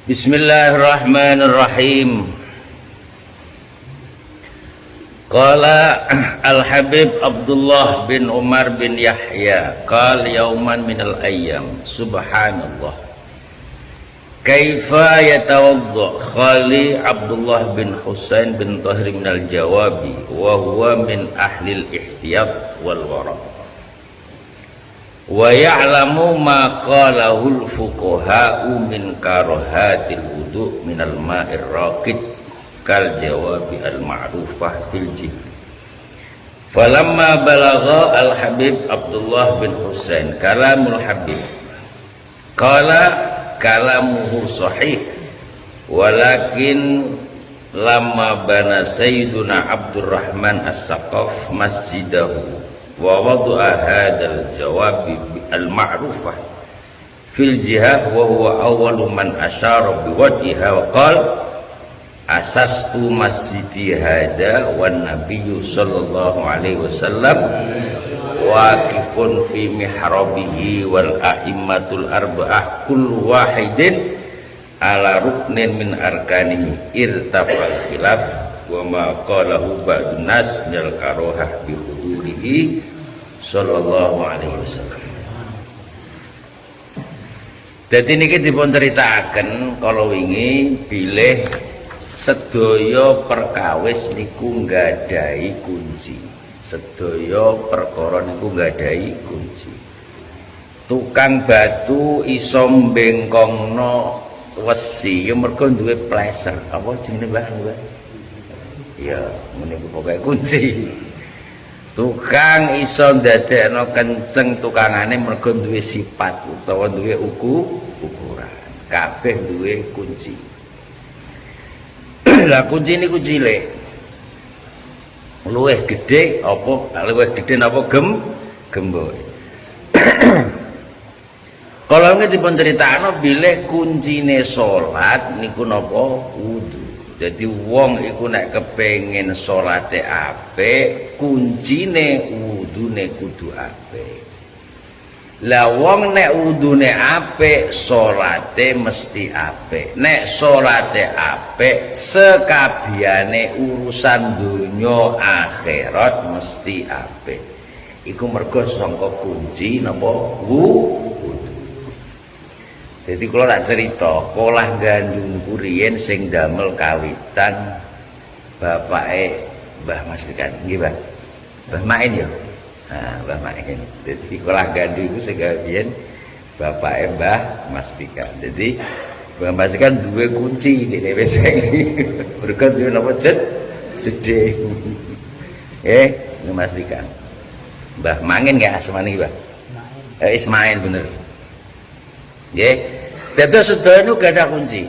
Bismillahirrahmanirrahim. Qala Al-Habib Abdullah bin Umar bin Yahya qala yauman minal ayyam subhanallah kaifa yatawadda khali Abdullah bin Husain bin Tahir minal jawabi wa huwa min ahlil ihtiyat wal wara wa ya'lamu ma qalahul fuqaha'u min karahatil wudu' minal ma'ir raqid kal jawabi al ma'rufah fil jih. Falamma balagha al Habib Abdullah bin Husain kalamul Habib qala kalamuhu sahih walakin lamma bana sayyiduna Abdurrahman as-Saqaf masjidahu wa wada'a hadzal jawabi al ma'rufah fil jihah wa huwa awwalu man asyara bi wajhiha wa qala asastu masjidi hada wan nabiyyu sallallahu alaihi wasallam waqifun fi mihrabihi wal a'immatul arba'ah kullu wahidin ala ruknin min arkanihi irtafal khilaf wa ma qalahu ba'dun nas minal karahah bi hudurihi sallallahu alaihi wasallam. Dadi niki dipun critakaken kala wingi bilih sedaya perkawis niku nggadahi kunci, sedaya perkara niku nggadahi kunci. Tukang batu iso mbengkongno wesi ya mergo duwe pleser apa jenenge Mbah? Ya ngene ku pokoke kunci. Tukang iso ndadekno kenceng tukangane mergo duwe sifat utawa duwe ukuran. Kabeh duwe kunci. Lah kunci niku cilik. Luwih gedhe napa gembok. Kalau nggih dipun critakno bilih kuncine salat niku napa wudu. Dadi wong iku nek kepengin salate apik, kuncine wudune kudu apik. Lah wong nek wudune apik, salate mesti apik. Nek salate apik, sekabehane urusan donya akhirat mesti apik. Iku mergo sangka kunci napa wudu. Jadi kalau tak cerita, kolah gandungku riyen sing damel kawitan bapake Mbah Masrikan, nggih Mbah. Mbah Main ya. Nah, Mbah Main. Jadi kolah gandungku sing riyen bapake Mbah Masrikan. Jadi Mbah Masrikan duwe kunci nek wis iki. Mergo duwe napa jedhe. Mbah Masrikan. Mbah Mangin nggih asmane iki, Mbah? Ismail bener. Nggih, dadi sedaya niku gak ada kunci.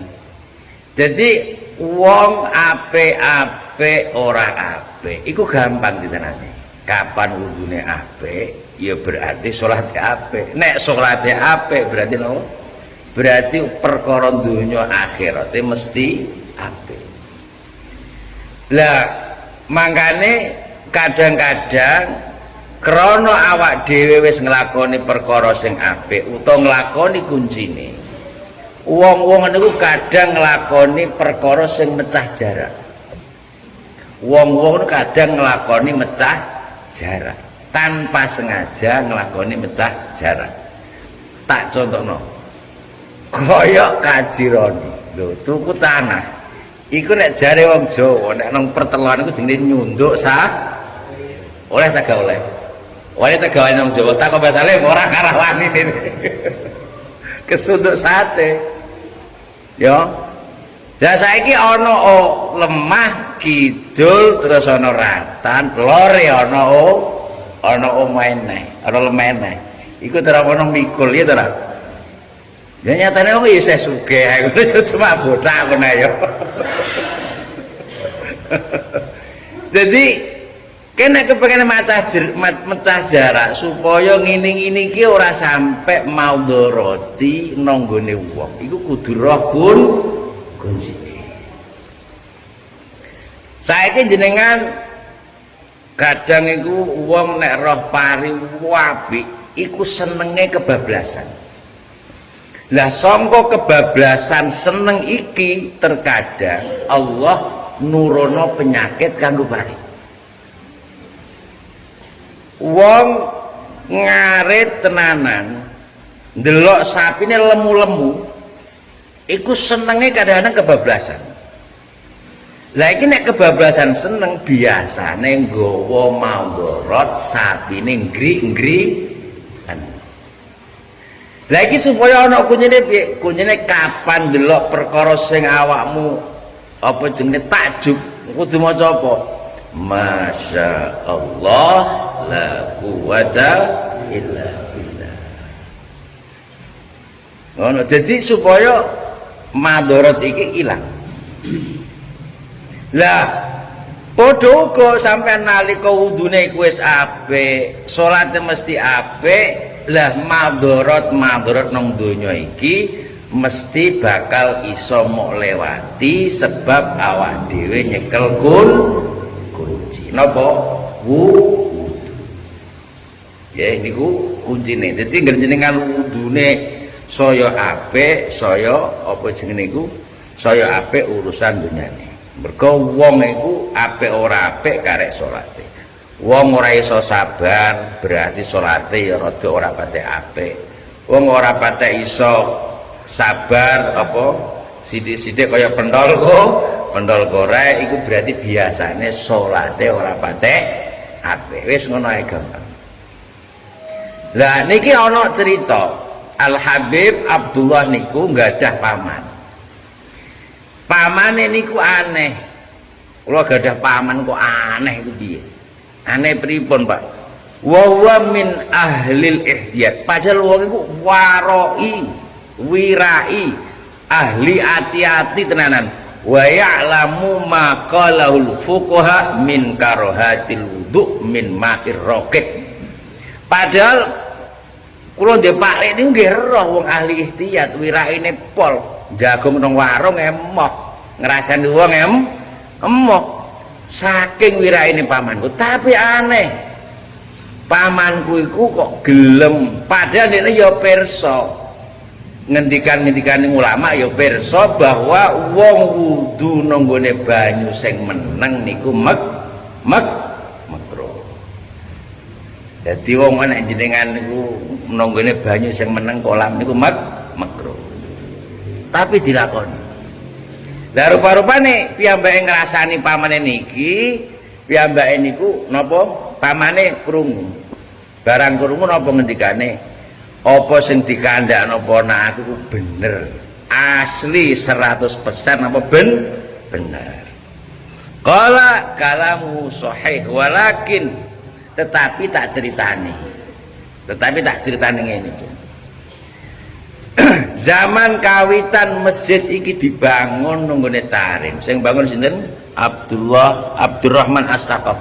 Jadi wong apik-apik ora apik iku gampang ditenani. Kapan wudune apik, ya berarti salate apik. Nek salate apik berarti nopo? Berarti perkara donya akhirate mesti apik. Lah mangkane kadang-kadang krana awak dhewe wis nglakoni perkara sing apik utawa nglakoni kuncine. Wong-wong niku kadang nglakoni perkara sing mecah jarak. Wong-wong kadang nglakoni mecah jarak tanpa sengaja nglakoni mecah jarak. Tak contohno. Kaya kajironi. Lho, tuku tanah. Iku nek jare wong Jawa nek nang perteluan iku jenenge nyunduk oleh ta gak oleh? Wali tegawane nang Jawa tak kok basale ora karawani ini. Kesunduk sate. Ya. Lah saiki ana lemah kidul terus ana ratan, lore ana meneh, ana lemeneh. Iku terapane mikul ya to ra. Ya nyatane wong isih sugih cuma botak ngono ya. Jadi kena kepengen mecah jarak supaya ngini-ngini ki ora sampai maudharati nanggone wong. Iku kudu roh kuncine. Saiki jenengan kadang iku wong nek roh pari apik iku senenge kebablasan. Lah sangka kebablasan seneng iki terkadang Allah nurono penyakit kanggo paring. Wong ngarit tenanan ndelok sapine lemu-lemu iku senenge kadang-kadang kebablasan. Lah iki nek kebablasan seneng biasane nggawa mandharat sapine ngri-ngri. Lah iki supaya ana kuncine piye? Kuncine kapan ndelok perkara sing awakmu apa jenenge takjub kudu maca apa? Masya Allah la quwata illa billah. Ngono jadi supaya madharat iki ilang. Lah padha uga sampean nalika wudune iku wis apik, salate mesti apik. Lah madharat nang donya iki mesti bakal iso mok lewati sebab awak dhewe nyekel kunci. Napa? Wudu. Ya niku kuncine. Dadi njenengan wudune saya apik, saya apa jenenge niku? Saya apik urusan dunyane. Mergo wong iku apik ora apik karek salate. Wong ora iso sabar berarti salate ya rada ora patek apik. Wong ora patek iso sabar apa sithik-sithik kaya pentol goreng iku berarti biasane salate ora patek apik. Wis ngono ae gampang. Lah niki ana cerita Al Habib Abdullah niku nggadah paman. Pamane niku aneh. Kula gadah paman kok aneh iku piye? Aneh pripun Pak? Wa huwa min ahlil ihtiyat. Padahal wong iku warai, wirai, ahli hati-hati tenanan. Wa ya'lamu ma qalahul fuqaha min karahatil wudu min ma'ir raqib. Padahal kula ndek Pak Lek niku nggih roh wong ahli ihtiyat, wiraine pol, jagung nang warung emoh, ngrasani wong emoh. Saking wiraine pamanku, tapi aneh pamanku iku kok gelem padahal dene ya pirsa ngendikan-ngendikane ulama ya pirsa bahwa wong wudu nang gone banyu sing meneng niku makruh. Dadi wong nek jenengan niku nang gone banyu sing meneng kolam niku makruh. Tapi dilakoni. Lah rupa-rupane piyambake ngrasani pamane niki, piyambake niku napa? Pamane krungu. Barang krungu napa ngendikane? Apa sing dikandhakno ponak aku ku bener. Asli 100% apa bener. Qala kalamu sahih walakin tetapi tak ceritani ngene. Zaman kawitan masjid iki dibangun nunggone Tarim. Sing bangun sinten? Abdurrahman As-Saqaf.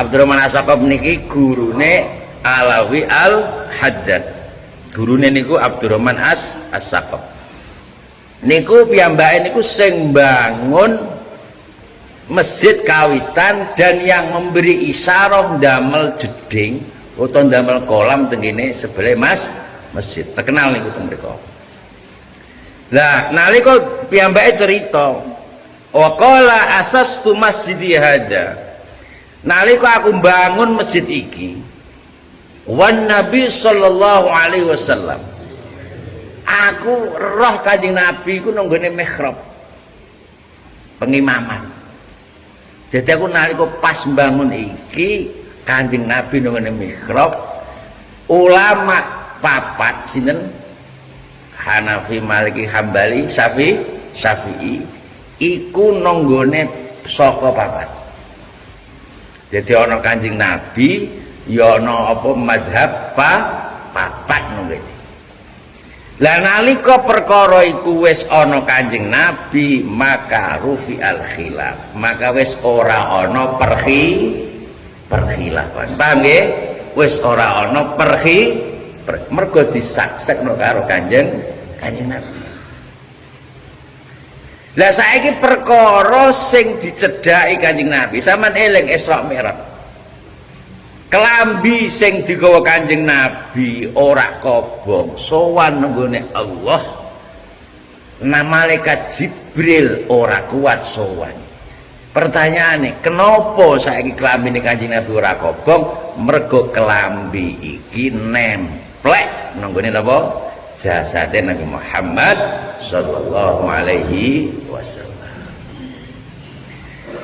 Abdurrahman As-Saqaf niki gurune Alawi Al-Haddad. Gurune niku Abdurrahman As-Saqaf. Niku piyambake niku sing bangun masjid kawitan dan yang memberi isyarah damel jeding utawa damel kolam tengene sebelah masjid terkenal niku teng mriku. Lah nalika piyambake cerita wa qala asastu masjidi hada. Nalika aku bangun masjid iki wan Nabi sallallahu alaihi wasallam. Aku roh Kanjeng Nabi ku nang gone mihrab. Pengimaman. Jadi aku nalika pas bangun iki Kanjeng Nabi nang gone mihrab. Ulama papat sinten Hanafi, Maliki, Hambali, Syafi'i iku nonggone saka papat. Jadi ana Kanjeng Nabi ya ana apa madhab papat nonggone. Lah nalika perkara iku wis ana Kanjeng Nabi maka rufi al khilaf, maka wis ora ana perkhilafan. Paham nggih? Wis ora ana mergo disaksekno karo Kanjeng Nabi. Lah saiki perkara sing dicedhaki Kanjeng Nabi, sampean eling Isra Mi'raj. Kelambi sing digawa Kanjeng Nabi ora kobong sowan nggone Allah. Malaikat Jibril ora kuat sowan. Pertanyaane, kenapa saiki kelambine Kanjeng Nabi ora kobong? Mergo kelambi iki nemplek nanggone napa? Jasade Nabi Muhammad sallallahu alaihi wasallam.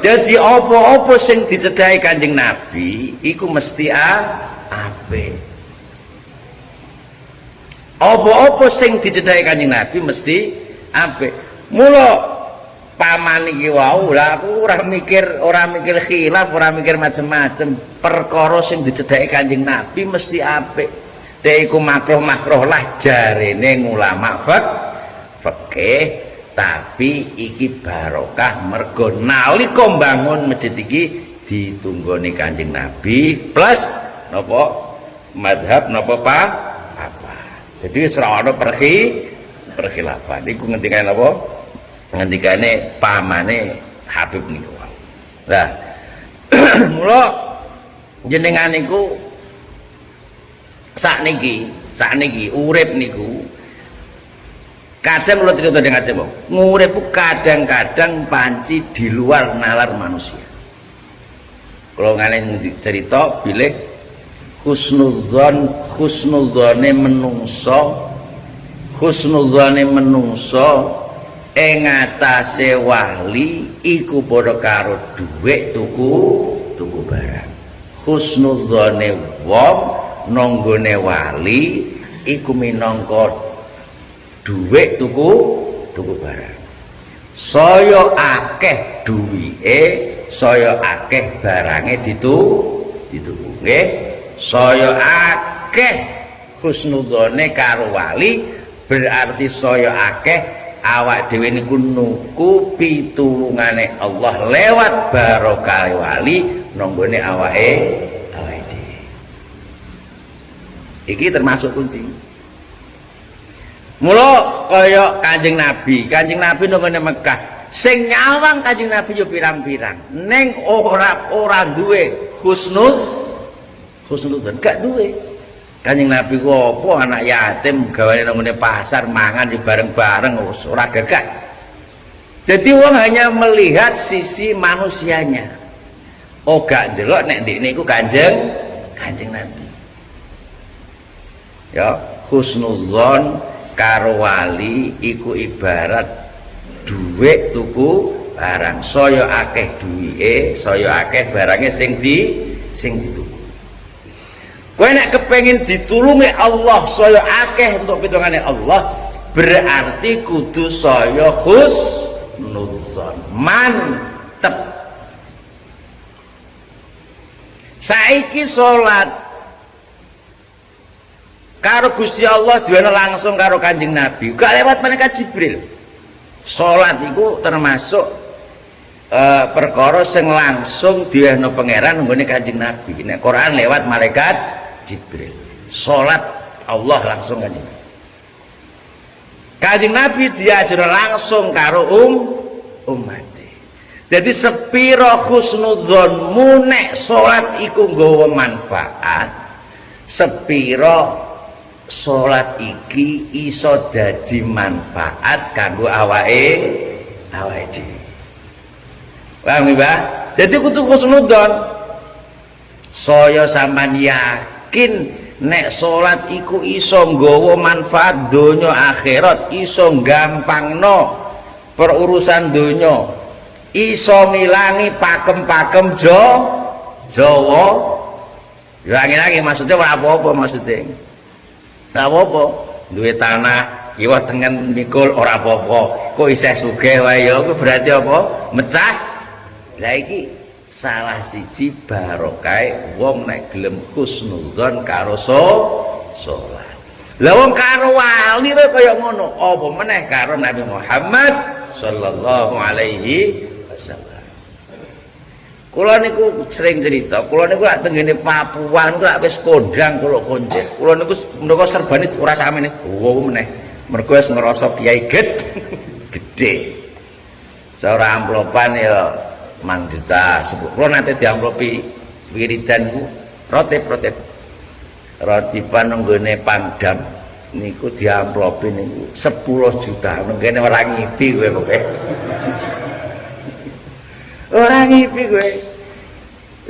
Jadi apa-apa sing dicedhahi Kanjeng Nabi iku mesti apik. Apa-apa sing dicedhahi Kanjeng Nabi mesti apik. Mula paman iki wau lah aku ora mikir khilaf, ora mikir macem-macem. Perkara sing dicedhaki Kanjeng Nabi mesti apik. Dek iku makruh-makruh lah jarene ulama fikih, tapi iki barokah mergo nalika mbangun masjid iki ditunggoni Kanjeng Nabi plus napa madhab napa apa. Jadi wis ora ana perkhilafan. Iku ngendikane napa? Ngendikane pamane Habib niku. Lah mula jenengan niku sakniki urip niku kadang kula cerita dengan Aceh, ngurip kadang-kadang panci di luar nalar manusia. Kalau ngalen cerita bilih husnudzone menungso ing atase wali iku padha karo dhuwit tuku barang. Husnudzone wong nanggone wali iku minangka dhuwit tuku barang. Saya akeh duwike, saya akeh barange dituku. Nggih, saya akeh husnudzone karo wali berarti saya akeh awak dhewe niku nuku pitulungane Allah lewat barokah wali nanggone awake dhewe. Iki termasuk kunci. Mula kaya Kanjeng Nabi nanggone Mekah, sing nyawang Kanjeng Nabi yo pirang-pirang, ning ora duwe husnudzon, gak duwe. Kanjeng Nabi ku apa anak yatim gawane nanggone pasar mangan di bareng-bareng ora gagak. Jadi wong hanya melihat sisi manusianya. Oh gak ndelok nek ndekne iku Kanjeng Nabi. Ya, husnudzon karo wali iku ibarat dhuwit tuku barang. Saya akeh duwike, saya akeh barange sing dituku. Kowe nek kepengin ditulungi Allah, saya akeh untuk pitungane Allah, berarti kudu saya husnudzon, mantep. Saiki salat karo Gusti Allah duwe langsung karo Kanjeng Nabi, gak lewat malaikat Jibril. Salat iku termasuk perkara sing langsung diwehno pangeran nggone Kanjeng Nabi. Nek Quran lewat malaikat Jibril, salat Allah langsung Kanjeng Nabi. Kanjeng Nabi diajar langsung karo umat. Jadi sepira husnudzonmu nek salat iku nggawa manfaat, sepira salat iki iso dadi manfaat kanggo awake dhewe. Paham Mbah? Jadi kudu husnudzon. Saya sampean yakin nek salat iku iso nggawa manfaat donya akhirat, iso gampangno perurusan donya, iso ngilangi pakem-pakem Jawa. Ngilangi maksudnya ora apa-apa maksudnya. Ora apa-apa, duwe tanah kiwa tengen mikul ora apa-apa. Kok isih sugih wae ya berarti apa? Mecah. Lah iki salah siji barokah wong nek gelem husnudzon karo salat. Lah wong karo wali kaya ngono, apa meneh karo Nabi Muhammad sallallahu alaihi wasallam. Kula niku sering cerita, kula niku lak tenggene Papua niku lak wis kondang kula konjet. Kula niku menika serbane ora samene gowo meneh. Mergo wis ngrasa kiai gedhe. Saora amplopan ya mang juta. Kula nate diamplopi wiridan ku rotipan nggone Pangdam niku diamplopi niku 10 juta nggone ora ngipi kowe pokoke ora ngipi kowe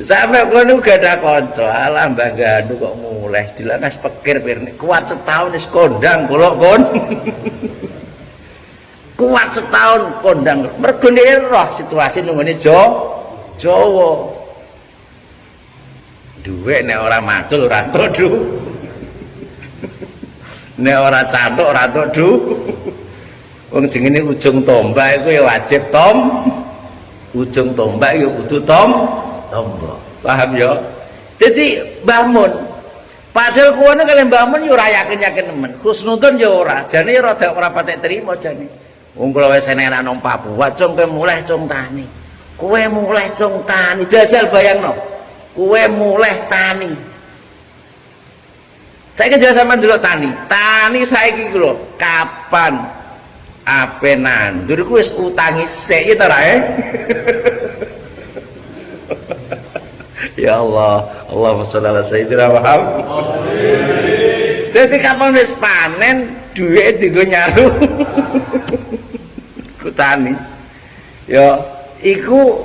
sampe kono gak ada kanca alah Mbah Ganu kok mulai dilangas pikir kuat setahun wis kondang kula kon kuat setahun kondang mergo roh situasi nunggone Jawa duwe nek ora macul ora entuk du nek ora cantuk ora entuk du wong jenenge ujung tombak iku ya wajib ujung tombak ya kudu tombak paham ya jadi Mbah Mun padahal kuwane kalian Mbah Mun ya ora yakin nemen husnudzon ya ora jane ya rada ora patek trimo jane wong kula wis enek nang Papua cung kowe mulih cung tani kowe mulih cung tani jajal bayangno kowe mulih tani saiki jajal sampean delok tani saiki lho kapan ape nandur iku wis utangi sik ta ra ya Allah Allahumma sholli ala sayyidina Muhammad amin dadi kapan wis panen duwe dienggo nyaru ku tani ya iku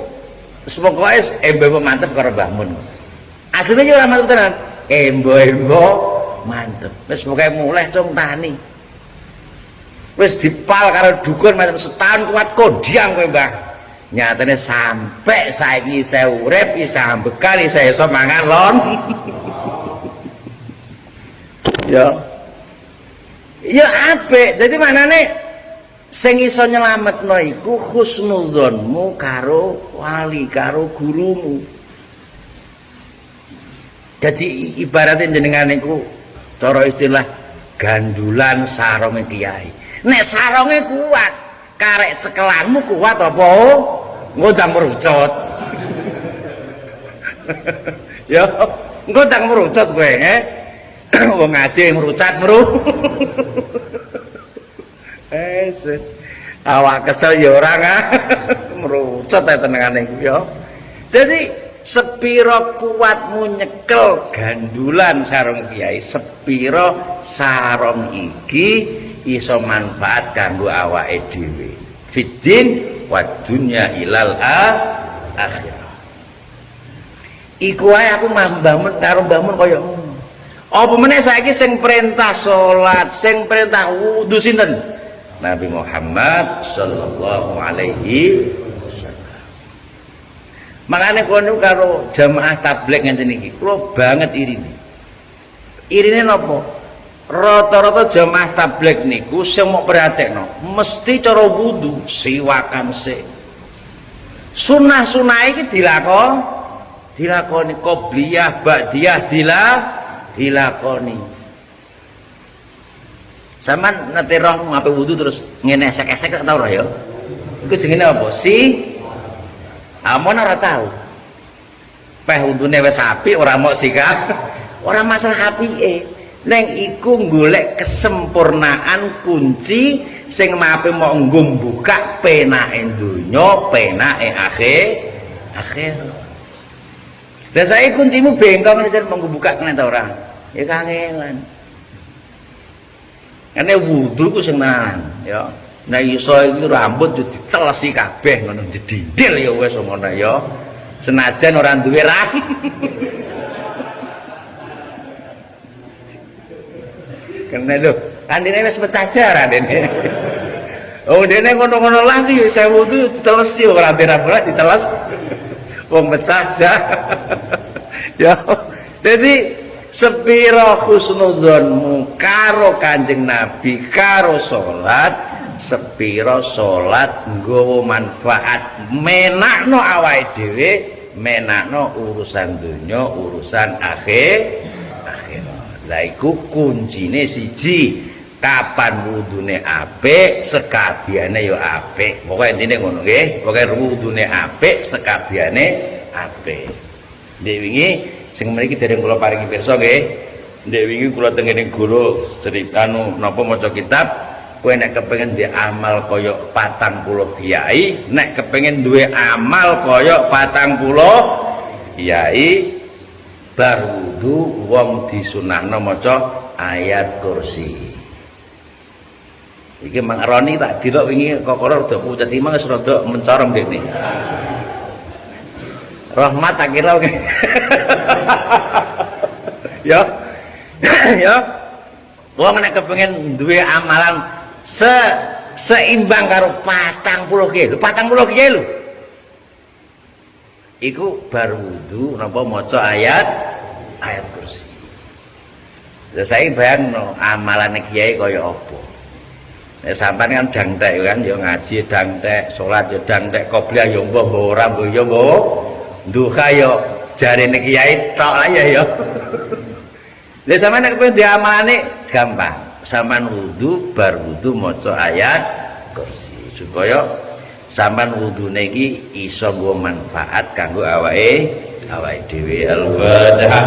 semoga embo mantep karo Mbah Mun asline yo ora mantep tenan embo mantep wis pokoke mulih cung tani wis dipal karo dukun macam setahun kuat kondiang kowe Mbah nyatane sampai saiki saya urip isa bekal isa iso mangan lon ya apik jadi manane sing iso nyelametno iku husnudzonmu karo wali karo gurumu jadi ibaratnya jenengan iku cara istilah gandulan sarongnya kiai nek sarongnya kuat karek sekelanmu kuat apa ngundang merucut ya ngundang merucut kowe wong ngaji merucat wis awak kesel ya orang merucut ae senengane iku ya jadi sepiro kuatmu nyekel gandulan sarung kiai sepiro sarung iki iso manfaat kanggo awake dhewe fiddin wa dunya ilal akhirah iku ae aku mbahmun karo mbahmun kaya ngono apa meneh saiki sing perintah salat sing perintah wudu sinten Nabi Muhammad sallallahu alaihi wasallam makane kono karo jamaah tabligh ngenten iki kula banget irine napa rata-rata jamaah tabligh niku sing mok perhatekno mesti cara wudu siwakan sik sunah-sunah iki dilakoni qobliyah ba'diyah dilakoni sampean nate roh ngape wudu terus ngene esek-esek tak tau ora ya iku jenenge apa amon ora tau peh wudune wis apik ora mok sikap ora masalah apike neng iku golek kesempurnaan kunci sing mape mau nggo buka penake donya penake akhir lah saiki kuncimu bengkong nek mau buka kena ta ora ya kangelan karena wudu ku sing tenan ya nek iso iki rambut ditelesi kabeh ngono didindil ya wis ngono ya senajan ora duwe rai kena lho andine wis pecah jar andine oh dene ngono-ngono lagi saya wudu diteles yo ora dira-dira diteles wong pecah jar ya jadi sepira husnudzonmu karo Kanjeng Nabi karo salat sepira salat nggawa manfaat menakno awake dhewe menakno urusan donya urusan akhir lah iku kuncine siji kapan wudune apik sekabiane ya apik pokoke intine ngono nggih pokoke wudune apik sekabiane apik ndek wingi sing mriki dereng kula paringi pirsa nggih ndek wingi kula tengene guru cerita napa maca kitab kowe nek kepengin duwe amal kaya 40 kiai nek kepengin duwe amal kaya 40 kiai bar wudu wong disunahno maca ayat kursi. Iki Mang Roni tak delok wingi kokoro rada pucet imang wis rada mencorong dene. Rahmat tak kira ya. Ya. Wong nek kepengin duwe amalan seimbang karo 40 kilo. 40 kilo. Iku bar wudu napa maca ayat kursi. Lah saya bayangno amalane kiai kaya apa. Nek sampean kan dangtek kan ya ngaji dangtek, salat ya dangtek, qobliyah ya mbah ora mbah ya mbah. Duha ya jarene kiai tok ya. Lah sampean nek pengen diamalane gampang. Sampean wudu bar wudu maca ayat kursi supaya sampean wudune iki iso nggo manfaat kanggo awake dhewe. Al-Fatihah.